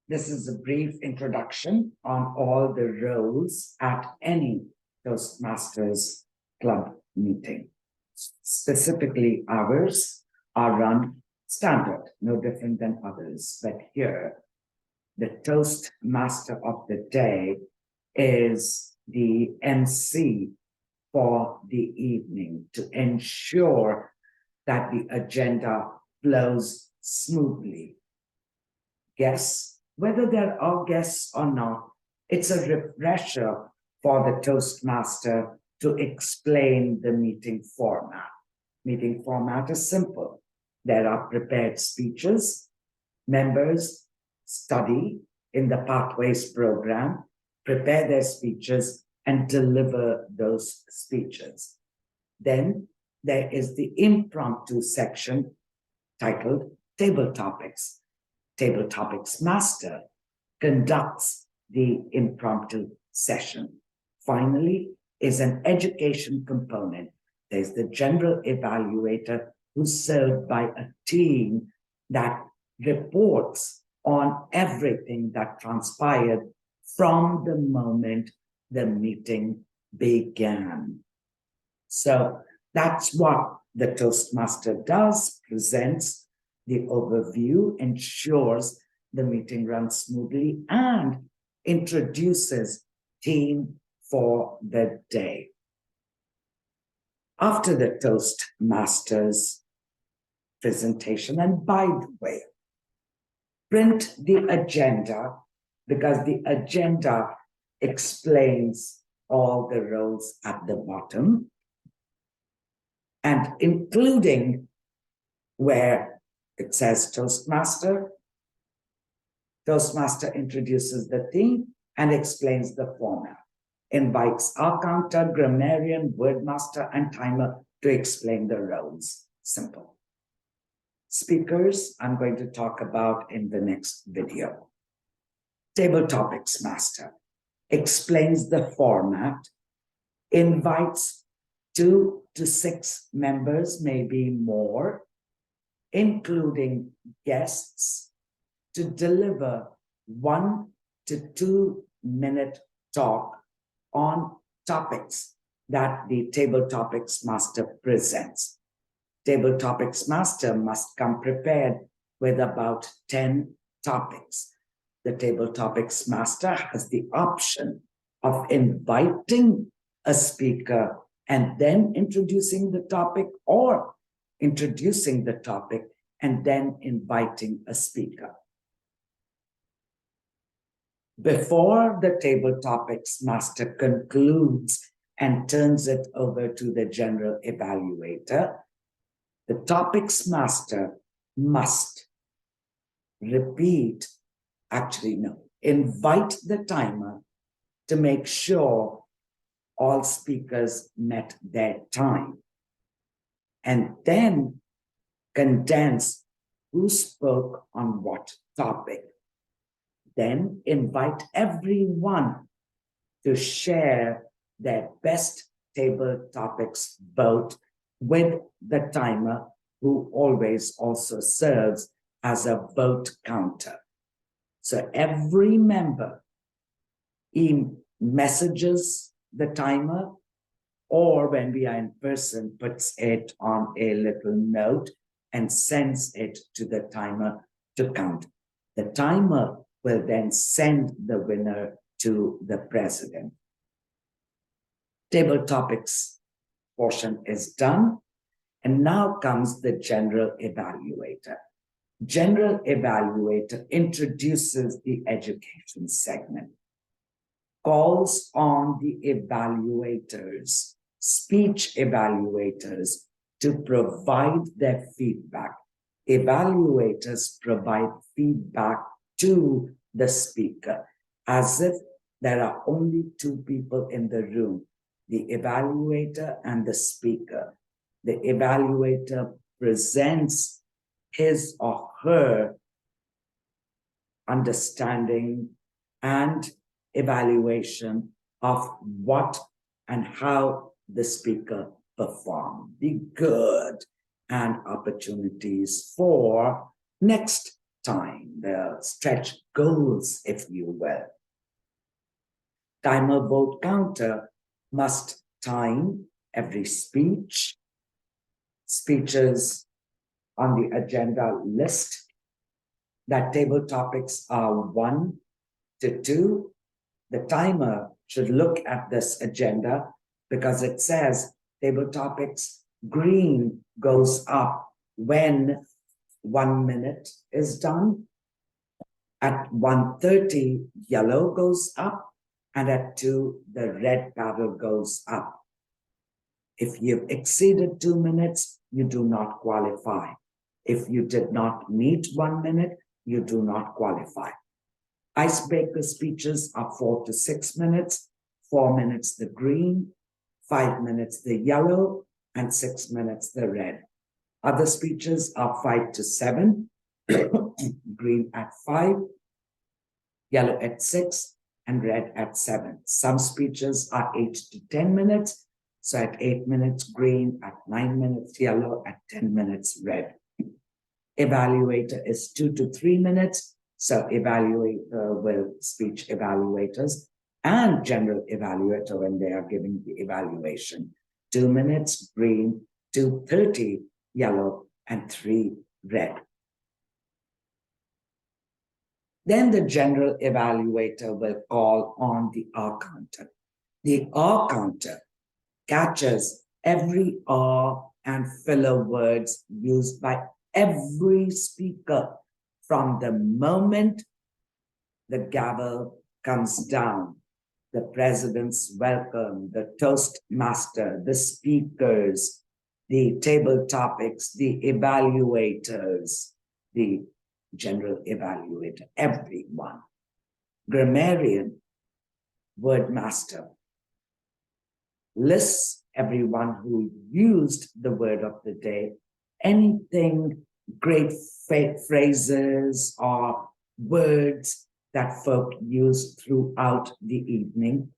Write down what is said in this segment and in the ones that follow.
This is a brief introduction on all the roles at any Toastmasters Club meeting. Specifically, ours are run standard, no different than others. But here, the Toastmaster of the day is the MC for the evening to ensure that the agenda flows smoothly. Guests, whether there are guests or not, it's a refresher for the Toastmaster to explain the meeting format. Meeting format is simple. There are prepared speeches. Members study in the Pathways program, prepare their speeches, and deliver those speeches. Then there is the impromptu section titled Table Topics. Table Topics Master conducts the impromptu session. Finally, is an education component. There's the general evaluator who's served by a team that reports on everything that transpired from the moment the meeting began. So that's what the Toastmaster does, presents the overview, ensures the meeting runs smoothly, and introduces theme for the day. After the Toastmaster's presentation, and by the way, print the agenda, because the agenda explains all the roles at the bottom, and including where it says Toastmaster, Toastmaster introduces the theme and explains the format, invites our counter, grammarian, wordmaster, and timer to explain the roles. Simple. Speakers, I'm going to talk about in the next video. Table Topics Master explains the format, invites 2 to 6 members, maybe more, including guests, to deliver 1 to 2 minute talk on topics that the Table Topics Master presents. Table Topics Master must come prepared with about 10 topics. The Table Topics Master has the option of inviting a speaker and then introducing the topic, or introducing the topic and then inviting a speaker. Before the Table Topics Master concludes and turns it over to the general evaluator, the Topics Master must invite the timer to make sure all speakers met their time, and then condense who spoke on what topic. Then invite everyone to share their best table topics vote with the timer, who always also serves as a vote counter. So every member messages the timer, or when we are in person, puts it on a little note and sends it to the timer to count. The timer will then send the winner to the president. Table topics portion is done, and now comes the general evaluator. General evaluator introduces the education segment, calls on the evaluators, speech evaluators, to provide their feedback. Evaluators provide feedback to the speaker, as if there are only 2 people in the room, the evaluator and the speaker. The evaluator presents his or her understanding and evaluation of what and how the speaker performed, the good and opportunities for next time, the stretch goals, if you will. Timer vote counter must time every speech. Speeches on the agenda list that table topics are 1 to 2. The timer should look at this agenda because it says table topics green goes up when 1 minute is done. At 1:30, yellow goes up, and at 2, the red barrel goes up. If you've exceeded 2 minutes, you do not qualify. If you did not meet 1 minute, you do not qualify. Icebreaker speeches are 4 to 6 minutes, 4 minutes the green, 5 minutes the yellow, and 6 minutes the red. Other speeches are 5 to 7, green at 5, yellow at 6, and red at 7. Some speeches are 8 to 10 minutes, so at 8 minutes green, at 9 minutes yellow, at 10 minutes red. Evaluator is 2 to 3 minutes, so evaluator will speech evaluators and general evaluator when they are giving the evaluation. 2 minutes green, 2:30 yellow, and 3 red. Then the general evaluator will call on the R counter. The R counter catches every R and filler words used by every speaker from the moment the gavel comes down. The president's welcome, the toastmaster, the speakers, the table topics, the evaluators, the general evaluator, everyone. Grammarian, word master, lists everyone who used the word of the day, anything, great phrases or words that folk used throughout the evening,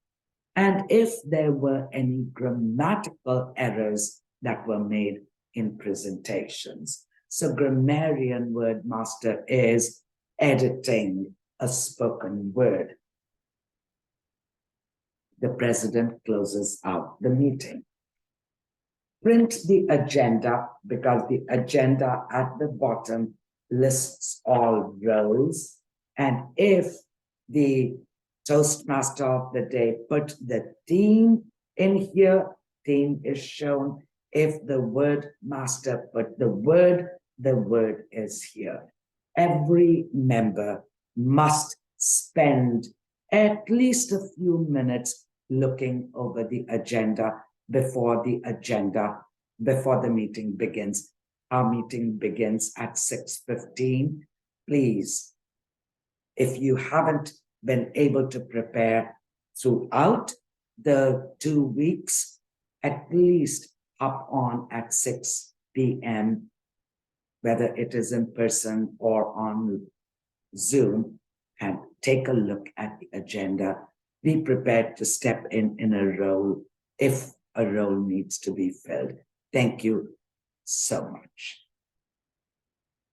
and if there were any grammatical errors that were made in presentations. So grammarian word master is editing a spoken word. The president closes out the meeting. Print the agenda because the agenda at the bottom lists all roles. And if the toastmaster of the day put the theme in here, theme is shown. If the word master put the word is here. Every member must spend at least a few minutes looking over the agenda before the meeting begins. Our meeting begins at 6:15. Please, if you haven't been able to prepare throughout the 2 weeks, at least up on at 6 p.m., whether it is in person or on Zoom, and take a look at the agenda. Be prepared to step in a role if a role needs to be filled. Thank you so much.